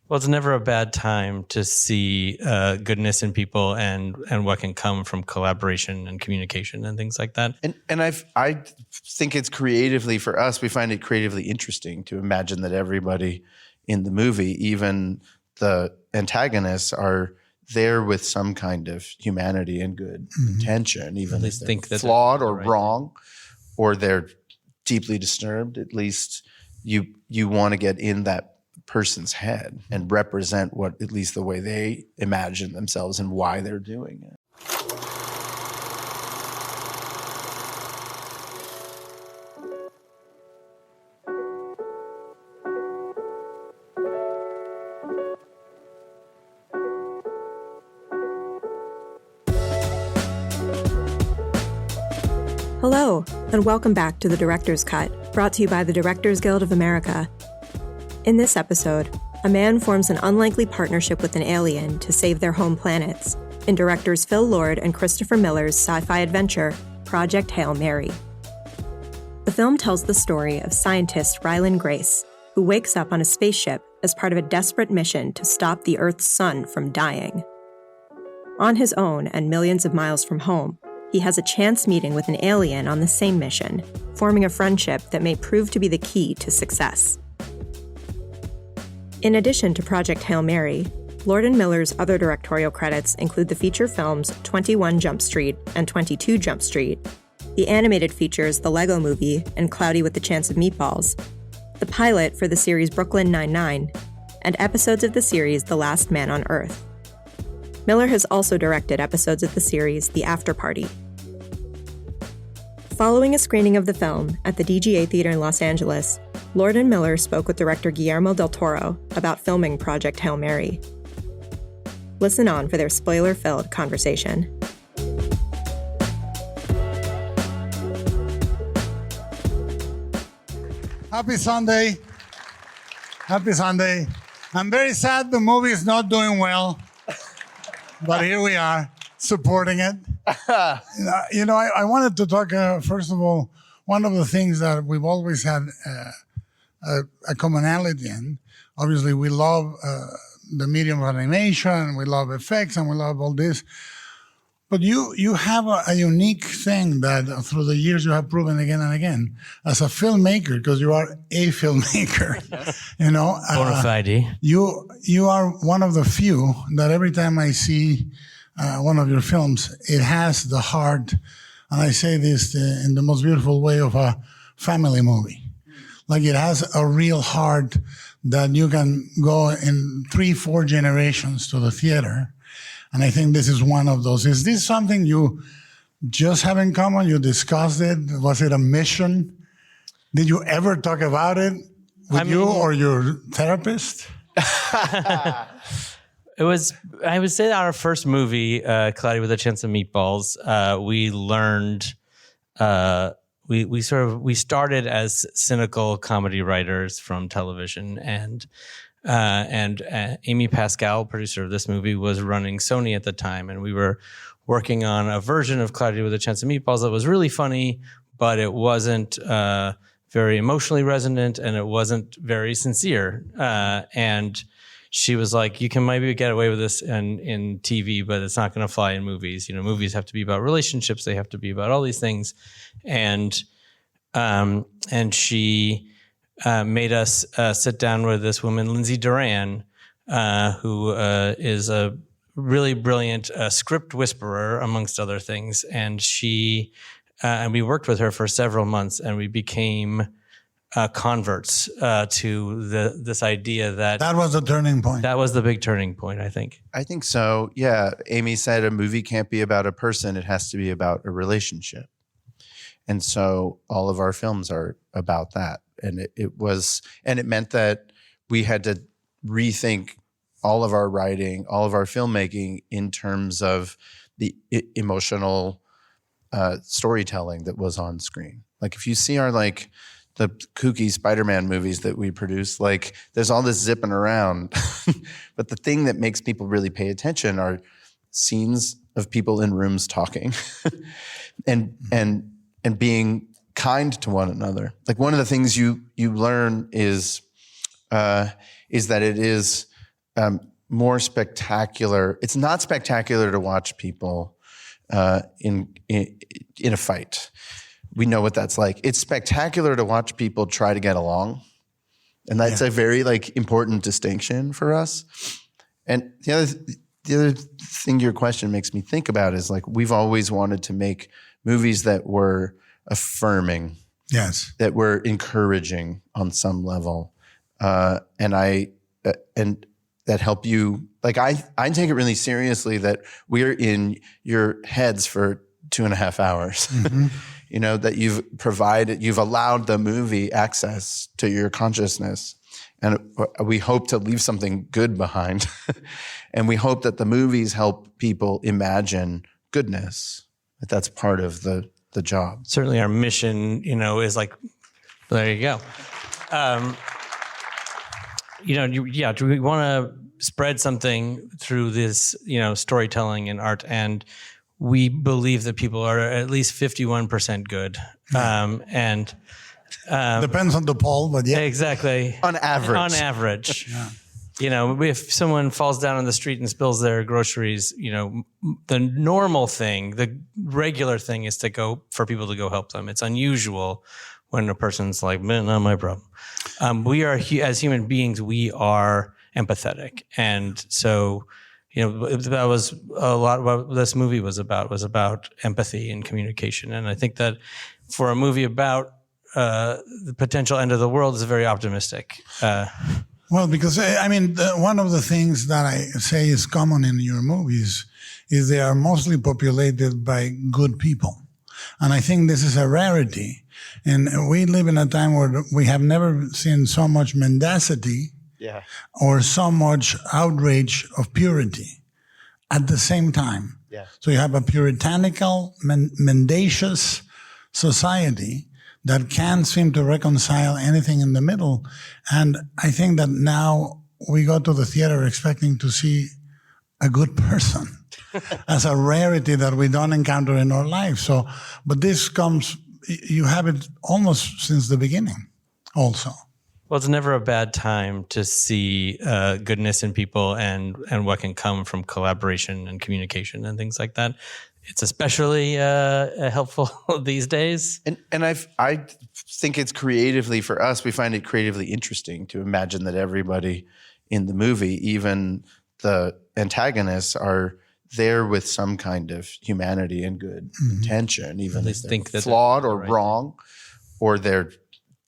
Well, it's never a bad time to see goodness in people and what can come from collaboration and communication and things like that. And I think it's creatively, for us, we find it creatively interesting to imagine that everybody in the movie, even the antagonists, are there with some kind of humanity and good intention, even if they're flawed or wrong, or they're deeply disturbed. At least you want to get in that person's head and represent what, at least the way they imagine themselves and why they're doing it. Hello, and welcome back to The Director's Cut, brought to you by the Directors Guild of America. In this episode, a man forms an unlikely partnership with an alien to save their home planets in directors Phil Lord and Christopher Miller's sci-fi adventure, Project Hail Mary. The film tells the story of scientist Ryland Grace, who wakes up on a spaceship as part of a desperate mission to stop the Earth's sun from dying. On his own and millions of miles from home, he has a chance meeting with an alien on the same mission, forming a friendship that may prove to be the key to success. In addition to Project Hail Mary, Lord and Miller's other directorial credits include the feature films 21 Jump Street and 22 Jump Street, the animated features The Lego Movie and Cloudy with a Chance of Meatballs, the pilot for the series Brooklyn Nine-Nine, and episodes of the series The Last Man on Earth. Miller has also directed episodes of the series The After Party. Following a screening of the film at the DGA Theater in Los Angeles, Lord and Miller spoke with director Guillermo del Toro about filming Project Hail Mary. Listen on for their spoiler-filled conversation. Happy Sunday. Happy Sunday. I'm very sad the movie is not doing well. But here we are, supporting it. I wanted to talk, first of all, one of the things that we've always had a commonality in. Obviously, we love the medium of animation, we love effects, and we love all this. But you have a unique thing that through the years you have proven again and again as a filmmaker, because you are a filmmaker. Yes. Bona fide. You are one of the few that every time I see one of your films, it has the heart, and I say this in the most beautiful way, of a family movie. Like, it has a real heart that you can go in 3-4 generations to the theater. And I think this is one of those. Is this something you just have in common? You discussed it? Was it a mission? Did you ever talk about it with you or your therapist? It was, I would say, our first movie, Cloudy with a Chance of Meatballs. We learned, we started as cynical comedy writers from television, and Amy Pascal, producer of this movie, was running Sony at the time, and we were working on a version of Cloudy with a Chance of Meatballs that was really funny, but it wasn't very emotionally resonant, and it wasn't very sincere. And she was like, you can maybe get away with this in TV, but it's not going to fly in movies. Movies have to be about relationships. They have to be about all these things. And she made us sit down with this woman, Lindsay Duran, who is a really brilliant script whisperer, amongst other things. And and we worked with her for several months, and we became converts to this idea that was the turning point. That was the big turning point, I think. I think so. Yeah. Amy said a movie can't be about a person. It has to be about a relationship. And so all of our films are about that. And it meant that we had to rethink all of our writing, all of our filmmaking in terms of the emotional storytelling that was on screen. Like, if you see our the kooky Spider-Man movies that we produce, there's all this zipping around. But the thing that makes people really pay attention are scenes of people in rooms talking and being kind to one another. Like, one of the things you learn is that it is more spectacular. It's not spectacular to watch people in a fight. We know what that's like. It's spectacular to watch people try to get along. And that's a very important distinction for us. And the other thing your question makes me think about is we've always wanted to make movies that were affirming. Yes. That were encouraging on some level. And that help you. I take it really seriously that we're in your heads for 2.5 hours. Mm-hmm. That you've allowed the movie access to your consciousness. And we hope to leave something good behind. And we hope that the movies help people imagine goodness. That's part of the job. Certainly our mission, is there you go. Do we want to spread something through this, storytelling and art? And we believe that people are at least 51% good. Depends on the poll, but yeah. Exactly. On average. On average. Yeah. If someone falls down on the street and spills their groceries, the normal thing, the regular thing is for people to go help them. It's unusual when a person's like, man, not my problem. We are, as human beings, we are empathetic. And so, that was a lot what this movie was about empathy and communication. And I think that for a movie about the potential end of the world is very optimistic. Well, because one of the things that I say is common in your movies is they are mostly populated by good people. And I think this is a rarity. And we live in a time where we have never seen so much mendacity or so much outrage of purity at the same time. Yeah. So you have a puritanical, mendacious society that can't seem to reconcile anything in the middle. And I think that now we go to the theater expecting to see a good person as a rarity that we don't encounter in our life. So, but this comes, you have it almost since the beginning also. Well, it's never a bad time to see goodness in people and what can come from collaboration and communication and things like that. It's especially helpful these days. And I think it's creatively, for us, we find it creatively interesting to imagine that everybody in the movie, even the antagonists, are there with some kind of humanity and good intention, even if they're flawed or wrong, or they're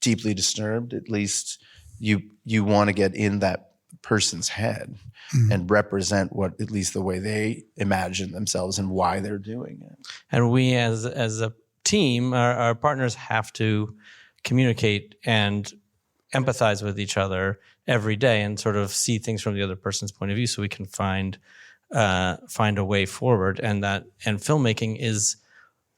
deeply disturbed. At least you want to get in that person's head and represent what, at least the way they imagine themselves and why they're doing it. And we as a team, our partners have to communicate and empathize with each other every day and sort of see things from the other person's point of view so we can find a way forward. And filmmaking is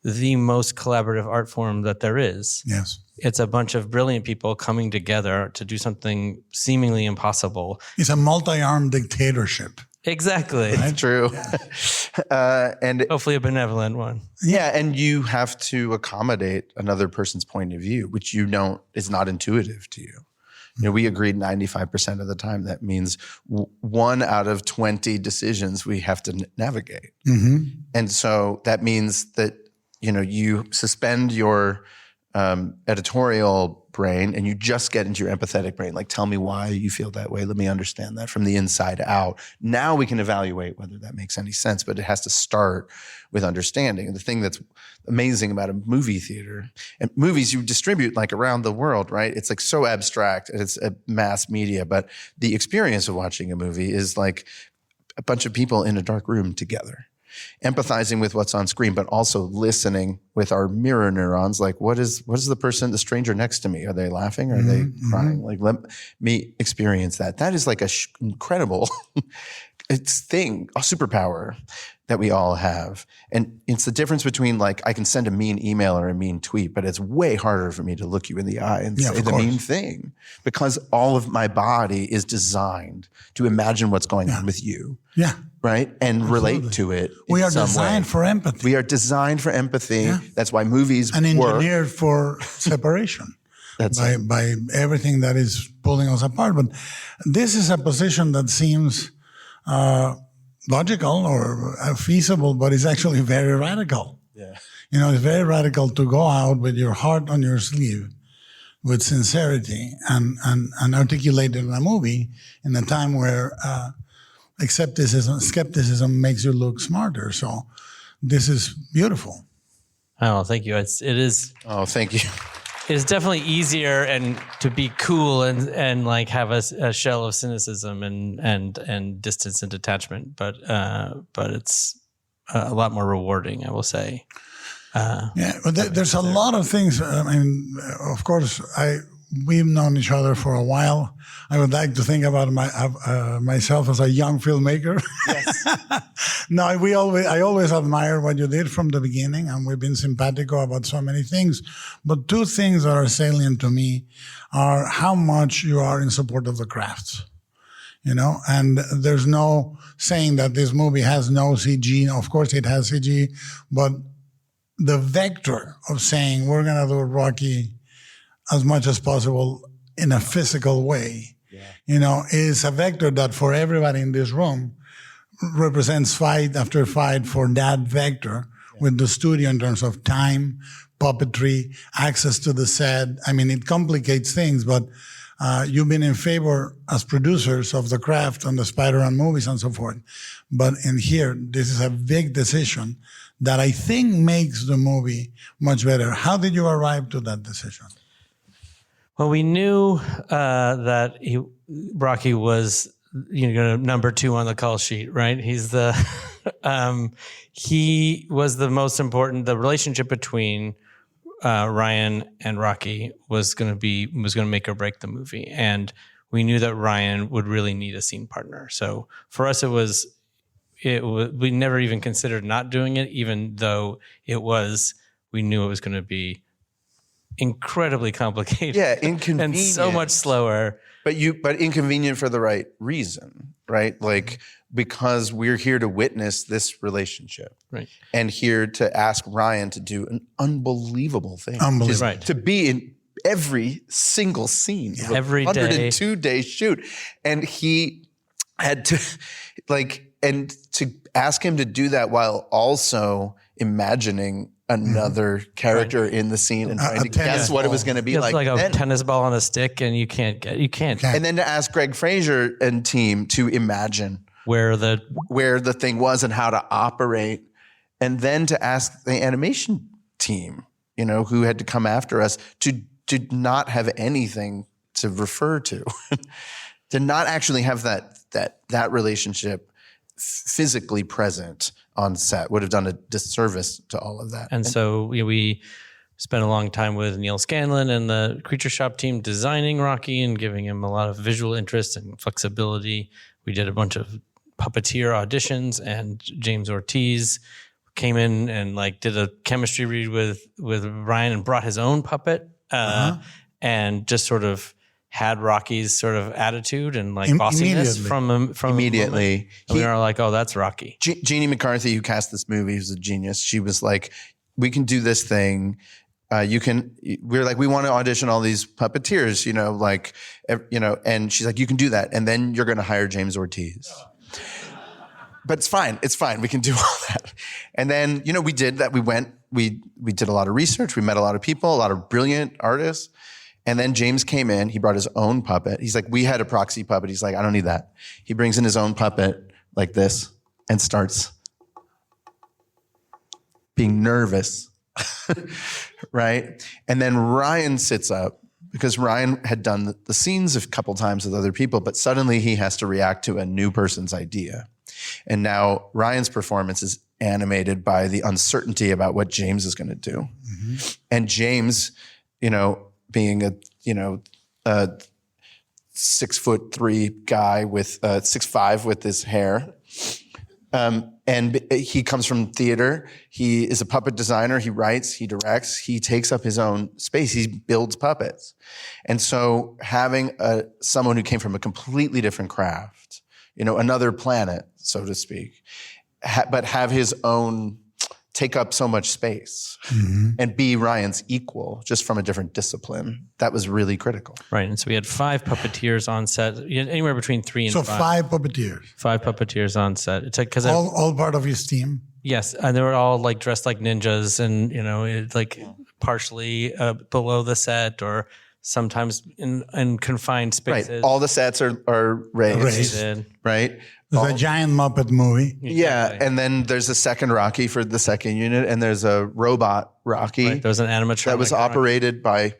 the most collaborative art form that there is. Yes. It's a bunch of brilliant people coming together to do something seemingly impossible. It's a multi-armed dictatorship. Exactly. It's true. Yeah. And hopefully a benevolent one. Yeah, and you have to accommodate another person's point of view, which is not intuitive to you. We agreed 95% of the time. That means 1 out of 20 decisions we have to navigate. Mm-hmm. And so that means that, you suspend your editorial brain and you just get into your empathetic brain. Tell me why you feel that way. Let me understand that from the inside out. Now we can evaluate whether that makes any sense, but it has to start with understanding. And the thing that's amazing about a movie theater, and movies you distribute around the world, right? It's so abstract and it's a mass media, but the experience of watching a movie is like a bunch of people in a dark room together, empathizing with what's on screen, but also listening with our mirror neurons. What is the stranger next to me? Are they laughing? Are they crying? Let me experience that. That is incredible a superpower that we all have. And it's the difference between I can send a mean email or a mean tweet, but it's way harder for me to look you in the eye and say the mean thing, because all of my body is designed to imagine what's going on with you. Yeah. Right? And relate to it. We are designed for empathy. We are designed for empathy. Yeah. That's why movies and engineered for separation. by everything that is pulling us apart. But this is a position that seems logical or feasible, but it's actually very radical. Yeah. It's very radical to go out with your heart on your sleeve, with sincerity, and articulate it in a movie in a time where skepticism makes you look smarter. So this is beautiful. Oh, thank you. It is. Oh, thank you. It's definitely easier and to be cool and like have a shell of cynicism and distance and detachment, but it's a lot more rewarding, I will say. But there's a lot of things. Of course, we've known each other for a while. I would like to think about myself as a young filmmaker. Yes. No, I always admire what you did from the beginning, and we've been simpatico about so many things. But two things that are salient to me are how much you are in support of the crafts. And there's no saying that this movie has no CG. Of course, it has CG, but the vector of saying we're going to do Rocky as much as possible in a physical way, is a vector that for everybody in this room represents fight after fight for that vector with the studio in terms of time, puppetry, access to the set. It complicates things, but you've been in favor as producers of the craft and the Spider-Man movies and so forth. But in here, this is a big decision that I think makes the movie much better. How did you arrive to that decision? Well, we knew that Rocky was number 2 on the call sheet, right? He's he was the most important. The relationship between Ryan and Rocky was going to make or break the movie, and we knew that Ryan would really need a scene partner. So for us, we never even considered not doing it, even though we knew it was going to be incredibly complicated. Yeah, inconvenient. And so much slower. But inconvenient for the right reason, right? Like, because we're here to witness this relationship. Right. And here to ask Ryan to do an unbelievable thing. Right. To be in every single scene. Yeah. Every day. 102-day shoot. And he had to, and to ask him to do that while also imagining another character in the scene and trying to guess what it was going to be like a tennis ball on a stick, and you can't. And then to ask Greg Fraser and team to imagine where the thing was and how to operate, and then to ask the animation team, who had to come after us to not have anything to refer to, to not actually have that relationship physically present on set would have done a disservice to all of that. And so we spent a long time with Neil Scanlon and the Creature Shop team designing Rocky and giving him a lot of visual interest and flexibility. We did a bunch of puppeteer auditions, and James Ortiz came in and did a chemistry read with Ryan and brought his own puppet and just sort of had Rocky's sort of attitude and bossiness from immediately. And we were like, oh, that's Rocky. Jeannie McCarthy, who cast this movie, who's a genius. She was like, we can do this thing. We're like, we want to audition all these puppeteers, and she's like, you can do that. And then you're going to hire James Ortiz. But it's fine. We can do all that. And then, we did that. We did a lot of research. We met a lot of people, a lot of brilliant artists. And then James came in, he brought his own puppet. He's like, we had a proxy puppet. He's like, I don't need that. He brings in his own puppet like this and starts being nervous, right? And then Ryan sits up because Ryan had done the scenes a couple times with other people, but suddenly he has to react to a new person's idea. And now Ryan's performance is animated by the uncertainty about what James is going to do. Mm-hmm. And James, being a 6'3" guy with 6'5" with his hair. And he comes from theater. He is a puppet designer. He writes, he directs, he takes up his own space. He builds puppets. And so having someone who came from a completely different craft, another planet, so to speak, but have his own take up so much space and be Ryan's equal, just from a different discipline. That was really critical. Right. And so we had 5 puppeteers on set, anywhere between 3 and 5. So 5 puppeteers. 5 puppeteers on set. It's like, because all part of his team. yes, and they were all like dressed like ninjas, and like partially below the set, or sometimes in confined spaces. Right. All the sets are raised. Right. It's a giant Muppet movie. Yeah, Exactly. and then there's a second Rocky for the second unit, and there's a robot Rocky Right. There was an animatronic that was operated by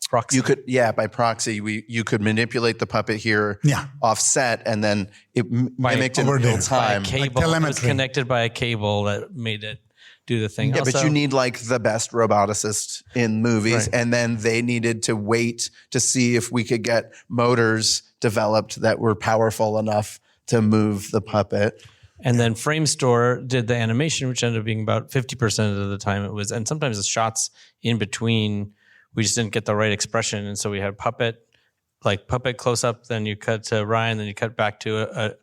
proxy. by proxy. You could manipulate the puppet here offset, and then it mimicked in over real there. time. By a cable. It was connected by a cable that made it do the thing. Yeah, Also, but you need like the best roboticist in movies, and then they needed to wait to see if we could get motors developed that were powerful enough to move the puppet. And then Framestore did the animation, which ended up being about 50% of the time it was, and sometimes the shots in between, we just didn't get the right expression. And so we had puppet close up, then you cut to Ryan, then you cut back to a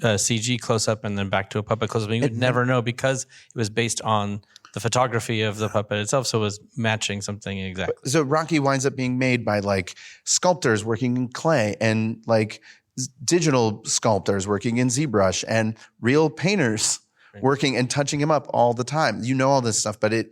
CG close up, and then back to a puppet close up. And you would never know because it was based on the photography of the puppet itself. So it was matching something exactly. So Rocky winds up being made by like sculptors working in clay, and like digital sculptors working in ZBrush, and real painters working and touching him up all the time. You know all this stuff, but it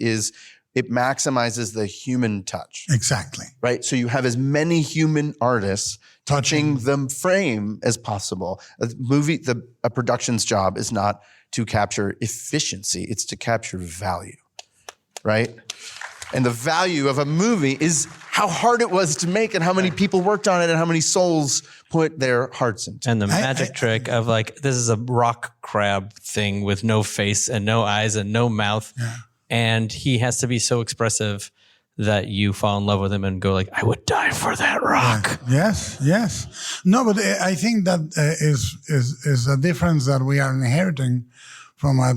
maximizes the human touch. Exactly. Right? So you have as many human artists touching the frame as possible. A production's job is not to capture efficiency, it's to capture value. Right? And the value of a movie is how hard it was to make, and how many people worked on it, and how many souls put their hearts into it. And the magic trick of like, this is a rock crab thing with no face and no eyes and no mouth. Yeah. And he has to be so expressive that you fall in love with him and go like, I would die for that rock. Yes. No, but I think that is a difference that we are inheriting from a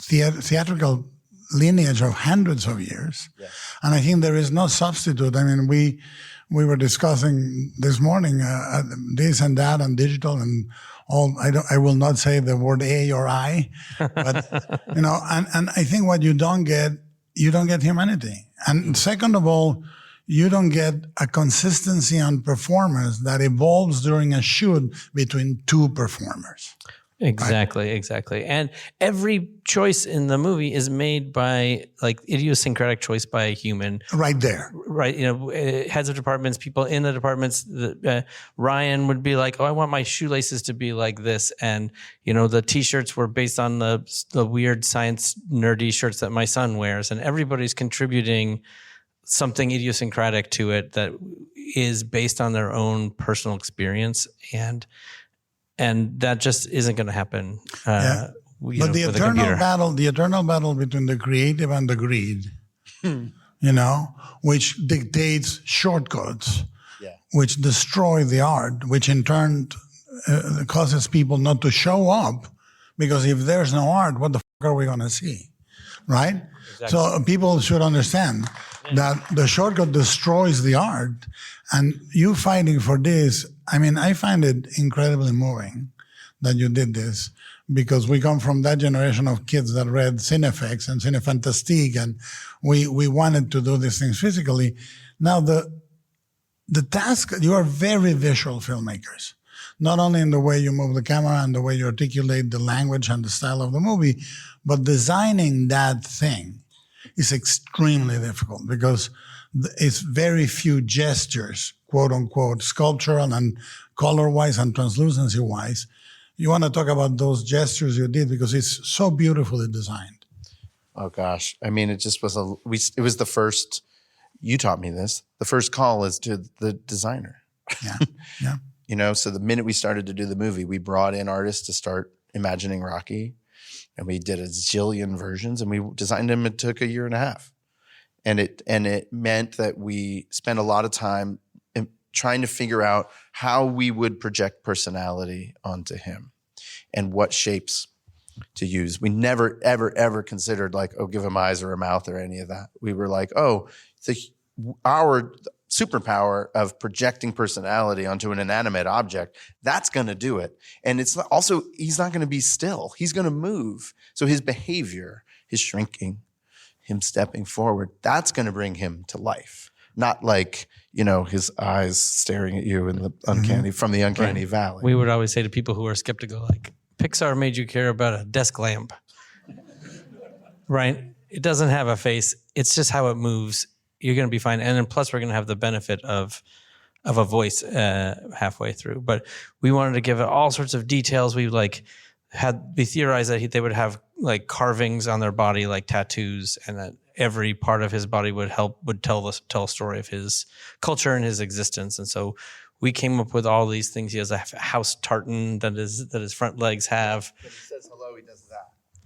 theatrical lineage of hundreds of years. Yes. And I think there is no substitute. I mean, we were discussing this morning this and that and digital and all. I will not say the word A or I, but and I think what you don't get humanity. And second of all, you don't get a consistency on performance that evolves during a shoot between 2 performers. Exactly. And every choice in the movie is made by like idiosyncratic choice by a human. Right there. Right. Heads of departments, people in the departments. Ryan would be like, oh, I want my shoelaces to be like this. And, the T-shirts were based on the weird science nerdy shirts that my son wears. And everybody's contributing something idiosyncratic to it that is based on their own personal experience. And that just isn't going to happen. But the eternal battle between the creative and the greed, which dictates shortcuts, which destroy the art, which in turn causes people not to show up, because if there's no art, what the fuck are we going to see, right? Exactly. So people should understand that the shortcut destroys the art, and you fighting for this. I mean, I find it incredibly moving that you did this, because we come from that generation of kids that read Cinefix and Cinefantastique, and we wanted to do these things physically. Now, the task, you are very visual filmmakers, not only in the way you move the camera and the way you articulate the language and the style of the movie, but designing that thing is extremely difficult, because it's very few gestures, quote unquote, sculptural and color-wise and translucency-wise. You want to talk about those gestures you did, because it's so beautifully designed. Oh gosh. I mean, it just was it was the first, you taught me this, the first call is to the designer. Yeah. So the minute we started to do the movie, we brought in artists to start imagining Rocky, and we did a zillion versions, and we designed him. It took 1.5 years. And it meant that we spent a lot of time trying to figure out how we would project personality onto him and what shapes to use. We never, ever, ever considered like, oh, give him eyes or a mouth or any of that. We were like, oh, our superpower of projecting personality onto an inanimate object, that's going to do it. And it's also, he's not going to be still. He's going to move. So his behavior, his shrinking, him stepping forward, that's going to bring him to life. Not like, his eyes staring at you in the uncanny, from the uncanny valley. We would always say to people who are skeptical, like, Pixar made you care about a desk lamp, right? It doesn't have a face. It's just how it moves. You're going to be fine. And then plus we're going to have the benefit of a voice halfway through. But we wanted to give it all sorts of details. We theorized that they would have like carvings on their body, like tattoos, and that every part of his body would tell a story of his culture and his existence. And so we came up with all these things. He has a house tartan that his front legs have. When he says hello, he does that.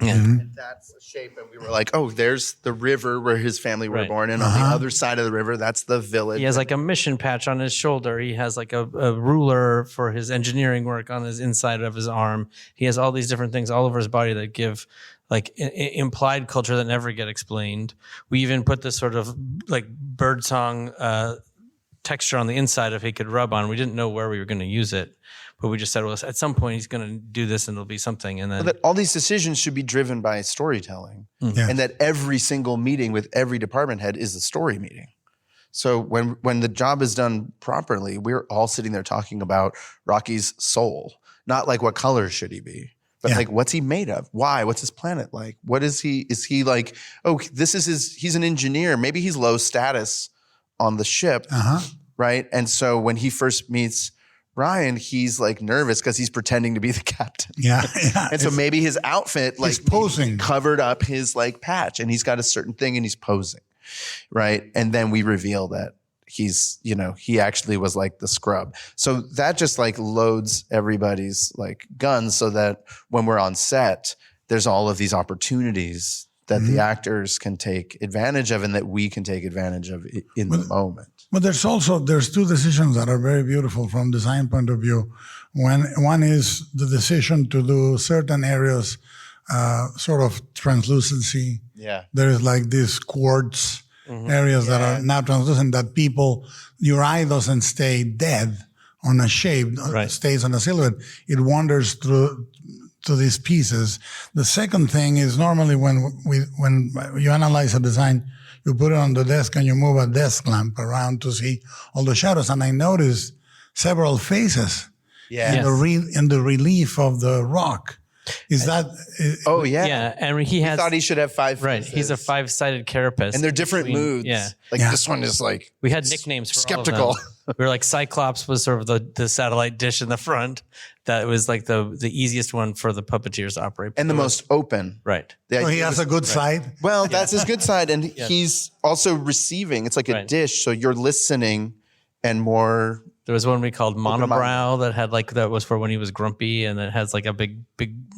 Yeah. And that's a shape. And we were like, oh, there's the river where his family were born. And on the other side of the river, that's the village. He has like a mission patch on his shoulder. He has like a ruler for his engineering work on his inside of his arm. He has all these different things all over his body that give like implied culture that never get explained. We even put this sort of like birdsong texture on the inside if he could rub on. We didn't know where we were going to use it, but we just said, well, at some point he's going to do this and it'll be something. And then that all these decisions should be driven by storytelling, and that every single meeting with every department head is a story meeting. So when the job is done properly, we're all sitting there talking about Rocky's soul, not like what color should he be, but like what's he made of? Why? What's his planet like? What is he? Is he like, oh, he's an engineer. Maybe he's low status on the ship, right? And so when he first meets Ryan, he's like nervous because he's pretending to be the captain. Yeah. And so maybe his outfit like posing covered up his like patch, and he's got a certain thing and he's posing, right? And then we reveal that he's, he actually was like the scrub. So that just like loads everybody's like guns so that when we're on set, there's all of these opportunities that the actors can take advantage of and that we can take advantage of in the moment. But there's two decisions that are very beautiful from design point of view. One is the decision to do certain areas sort of translucency. Yeah. There is like these quartz areas that are now translucent that your eye doesn't stay dead on a shape, stays on a silhouette. It wanders through to these pieces. The second thing is normally when you analyze a design, you put it on the desk and you move a desk lamp around to see all the shadows. And I noticed several faces in the relief of the rock. Is that? Oh yeah, yeah. And he thought he should have 5 faces. Right, he's a 5-sided carapace, and they're different moods. Yeah, this one is like we had nicknames for skeptical. All of them. We were like Cyclops was sort of the satellite dish in the front. That was like the easiest one for the puppeteers to operate, and the most open. Right. So he has a good side. Well, that's his good side, and he's also receiving. It's like a dish, so you're listening and more. There was one we called Monobrow that had that was for when he was grumpy, and it has like a big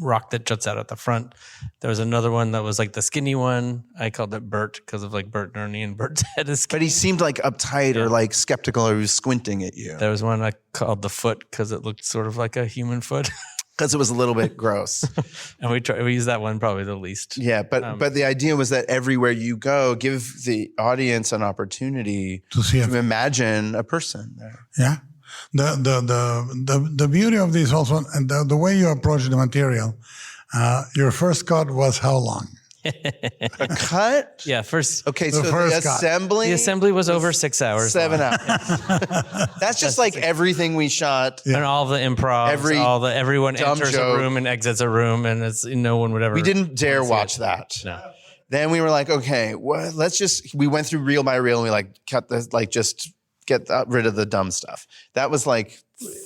rock that juts out at the front. There was another one that was like the skinny one. I called it Bert because of like Bert and Ernie, and Bert's head is skinny. But he seemed like uptight or like skeptical, or he was squinting at you. There was one I called the Foot because it looked sort of like a human foot. Because it was a little bit gross. And we used that one probably the least. Yeah, but the idea was that everywhere you go, give the audience an opportunity to imagine a person there. Yeah. The beauty of this also, and the way you approach the material, your first cut was how long? A cut? Yeah, first. Okay, so the assembly? The assembly was over 6 hours. 7 hours. That's just like everything we shot. And all the improv, everyone enters a room and exits a room, and no one would ever. We didn't dare watch that. No. Then we were like, okay, we went through reel by reel, and we cut this, just get rid of the dumb stuff. That was like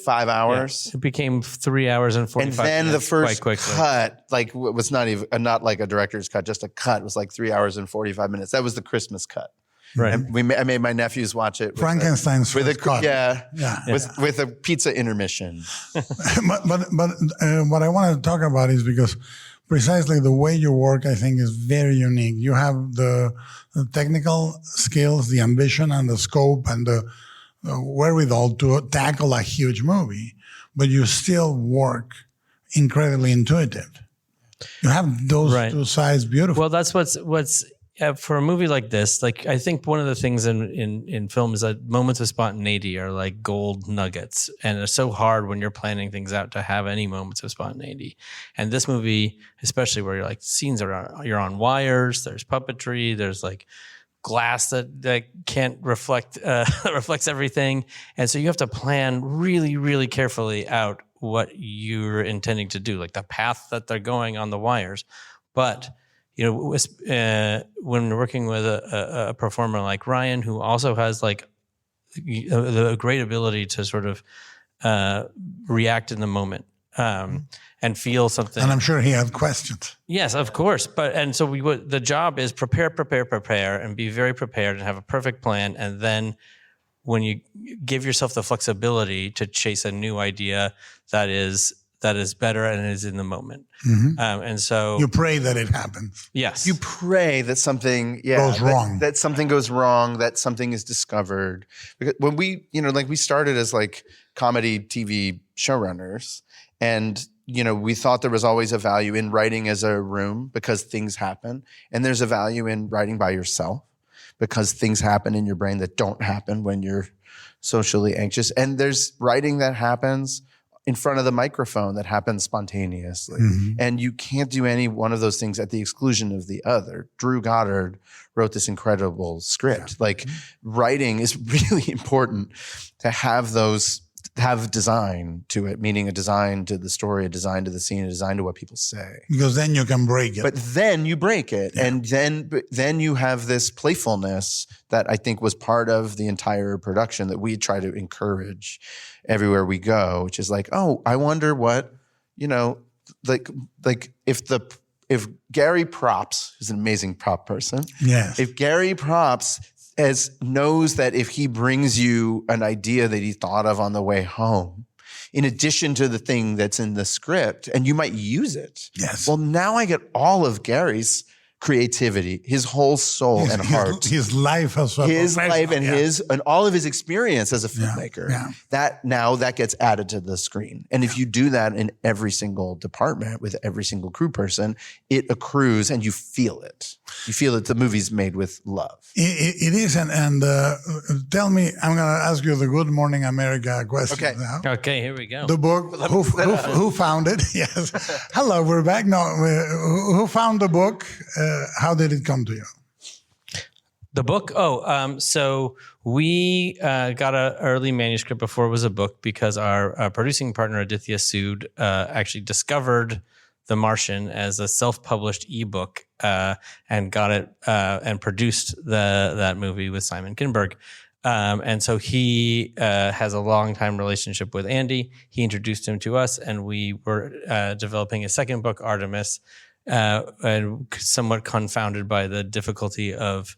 5 hours. Yeah. It became 3 hours and 45 minutes. And then the first cut, was not like a director's cut, just a cut. It was like 3 hours and 45 minutes. That was the Christmas cut. Right. And I made my nephews watch it. Frankenstein's first cut. Yeah. With a pizza intermission. but what I want to talk about is because precisely the way you work, I think, is very unique. You have the technical skills, the ambition and the scope and the wherewithal to tackle a huge movie, but you still work incredibly intuitive. You have those two sides beautiful. Well, that's what's for a movie like this, like I think one of the things in film is that moments of spontaneity are like gold nuggets, and it's so hard when you're planning things out to have any moments of spontaneity. And this movie, especially where you're like scenes you're on wires, there's puppetry, there's like glass that can't reflect reflects everything, and so you have to plan really, really carefully out what you're intending to do, like the path that they're going on the wires. But when we're working with a performer like Ryan, who also has like the great ability to sort of react in the moment and feel something. And I'm sure he had questions. Yes, of course. So the job is prepare, and be very prepared and have a perfect plan. And then when you give yourself the flexibility to chase a new idea that is better and is in the moment. Mm-hmm. And so you pray that it happens. Yes. You pray that something goes wrong. That something goes wrong, that something is discovered. Because when we, like we started as like comedy TV showrunners, and we thought there was always a value in writing as a room because things happen. And there's a value in writing by yourself because things happen in your brain that don't happen when you're socially anxious. And there's writing that happens in front of the microphone that happens spontaneously. Mm-hmm. And you can't do any one of those things at the exclusion of the other. Drew Goddard wrote this incredible script. Yeah. Like writing is really important to have design to it, meaning a design to the story, a design to the scene, a design to what people say. Because then you can break it. But then you break it. Yeah. And then you have this playfulness that I think was part of the entire production that we try to encourage everywhere we go, which is like, oh, I wonder what, like if Gary Props, who's an amazing prop person. Yes. If Gary Props knows that if he brings you an idea that he thought of on the way home, in addition to the thing that's in the script, and you might use it. Yes. Well, now I get all of Gary's creativity, his whole soul and heart, his life as well, his life and and all of his experience as a filmmaker. Yeah. That gets added to the screen. And if you do that in every single department with every single crew person, it accrues and you feel it. You feel that the movie's made with love. It is, and tell me, I'm going to ask you the Good Morning America question now. Okay, here we go. The book, who found it? Yes. Hello, we're back. No, who found the book? How did it come to you? The book? So we got an early manuscript before it was a book because our producing partner, Aditya Sood, actually discovered The Martian as a self-published ebook and got it and produced that movie with Simon Kinberg. And so he has a long-time relationship with Andy. He introduced him to us, and we were developing a second book, Artemis, and somewhat confounded by the difficulty of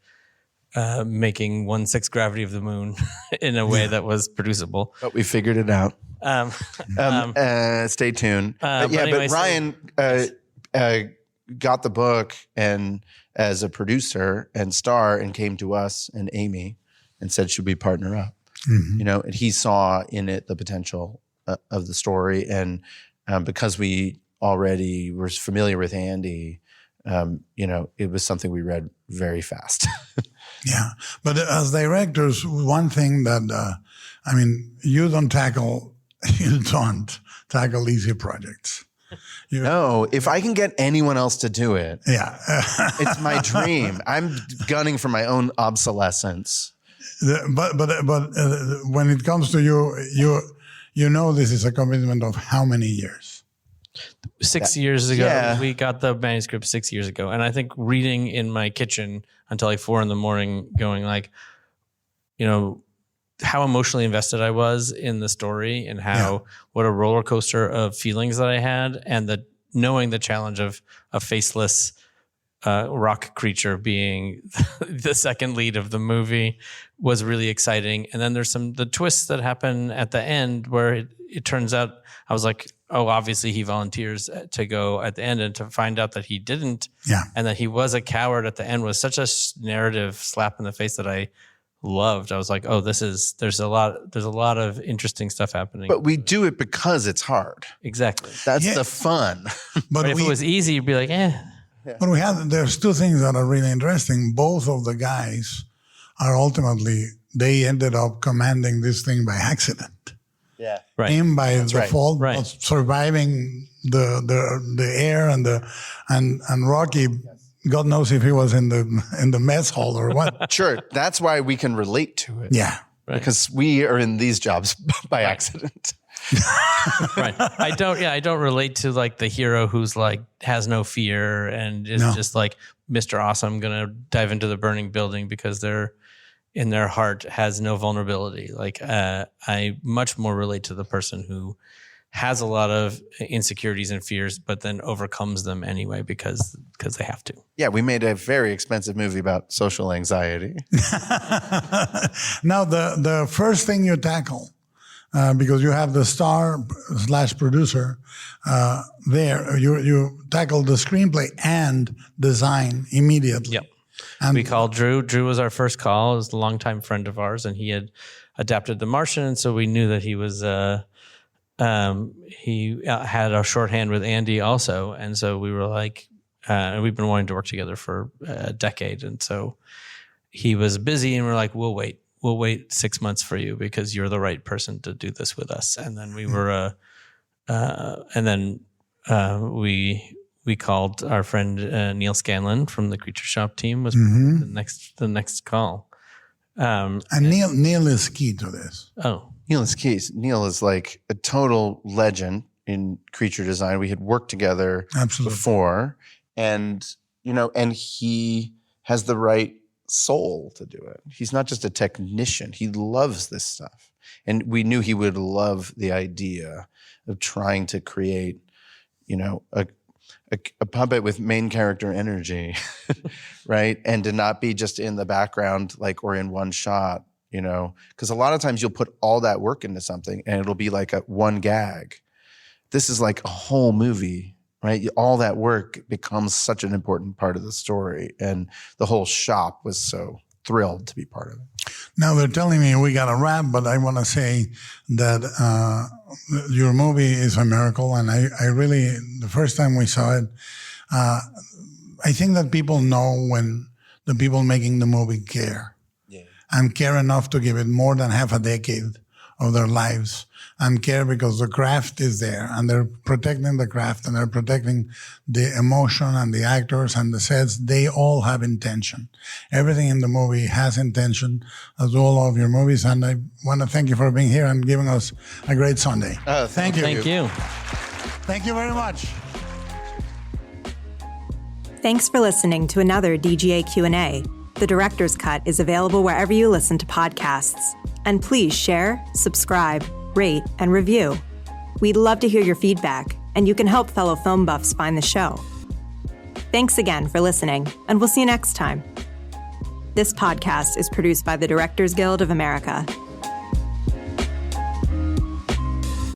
making 1/6 gravity of the moon in a way that was producible. But we figured it out. Stay tuned. But Ryan got the book and as a producer and star and came to us and Amy and said, should we partner up? Mm-hmm. And he saw in it the potential of the story. And because we already were familiar with Andy, it was something we read very fast. Yeah. But as directors, one thing that, you don't tackle easy projects. No, if I can get anyone else to do it, it's my dream. I'm gunning for my own obsolescence. But when it comes to you, this is a commitment of how many years? 6 years ago. We got the manuscript 6 years ago. And I think reading in my kitchen until like 4 a.m, going like, how emotionally invested I was in the story and what a roller coaster of feelings that I had, and knowing the challenge of a faceless rock creature being the second lead of the movie was really exciting. And then there's the twists that happen at the end where it turns out I was like, oh, obviously he volunteers to go at the end, and to find out that he didn't, and that he was a coward at the end was such a narrative slap in the face that I loved. I was like, oh, there's a lot of interesting stuff happening. But we do it because it's hard. Exactly. That's the fun. But if it was easy, you'd be like, But there's two things that are really interesting. Both of the guys are ultimately, they ended up commanding this thing by accident. Yeah. Right. Him by default, Right. of surviving the air and Rocky, God knows if he was in the mess hall or what. Sure. That's why we can relate to it. Yeah. Right. Because we are in these jobs by accident. Right. I don't relate to like the hero who's like has no fear and is just like Mr. Awesome gonna dive into the burning building because they're in their heart has no vulnerability. Like I much more relate to the person who has a lot of insecurities and fears, but then overcomes them anyway because they have to. Yeah, we made a very expensive movie about social anxiety. Now, the first thing you tackle, because you have the star/producer there, you tackle the screenplay and design immediately. Yep. And We called Drew. Drew was our first call. He was a longtime friend of ours, and he had adapted The Martian, and so we knew that he was he had a shorthand with Andy also, and so we were like, we've been wanting to work together for a decade, and so he was busy, and we're like, we'll wait 6 months for you because you're the right person to do this with us. And then we were, we called our friend Neil Scanlon from the Creature Shop team was the next call. And Neil is key to this. Oh. Neil is key. Neil is like a total legend in creature design. We had worked together before, and he has the right soul to do it. He's not just a technician. He loves this stuff. And we knew he would love the idea of trying to create, a puppet with main character energy, right? And to not be just in the background, or in one shot, because a lot of times you'll put all that work into something and it'll be like a one gag. This is like a whole movie, right? All that work becomes such an important part of the story. And the whole shop was so thrilled to be part of it. Now they're telling me we got to wrap, but I want to say that your movie is a miracle. And I really, the first time we saw it, I think that people know when the people making the movie care. And care enough to give it more than half a decade of their lives, and care because the craft is there and they're protecting the craft and they're protecting the emotion and the actors and the sets. They all have intention. Everything in the movie has intention, as do all of your movies. And I want to thank you for being here and giving us a great Sunday. Thank you. Thank you. Thank you very much. Thanks for listening to another DGA Q&A. The Director's Cut is available wherever you listen to podcasts. And please share, subscribe, rate, and review. We'd love to hear your feedback, and you can help fellow film buffs find the show. Thanks again for listening, and we'll see you next time. This podcast is produced by the Directors Guild of America.